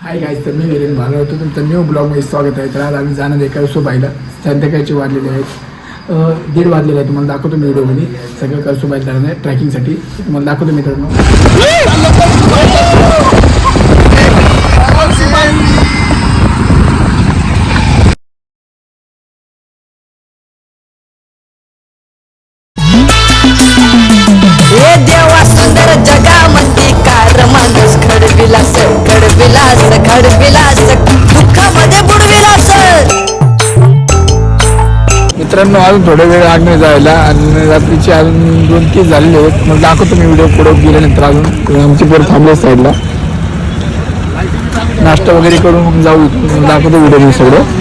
Hi guys, तर मी वीरेन भाला होतो. तुमचं न्यू ब्लॉगमध्ये स्वागत आहे. तर आज आम्ही जाणार आहे कळसुबाईला. संध्याकाळचे वाजलेले आहेत 1:30 वाजलेले आहे. तुम्हाला दाखवतो मी व्हिडिओमध्ये. सगळं कळसुबाईला जाणार आहे ट्रॅकिंगसाठी. तुम्हाला दाखवतो मित्रांनो. हे देवा सुंदर जगामध्ये कार माणूस घडविलास घडविलास घडविलास दुःखामध्ये बुडविलास. मित्रांनो, अजून थोडा वेळ लागणार जायला आणि रात्रीचे अजून 2-3 झालेले आहेत. मग दाखवतो मी व्हिडिओ पुढे गेल्यानंतर. अजून आमची पोरं थांबले साईडला नाश्ता वगैरे करून मग जाऊ. दाखवतो व्हिडिओ मी सगळं.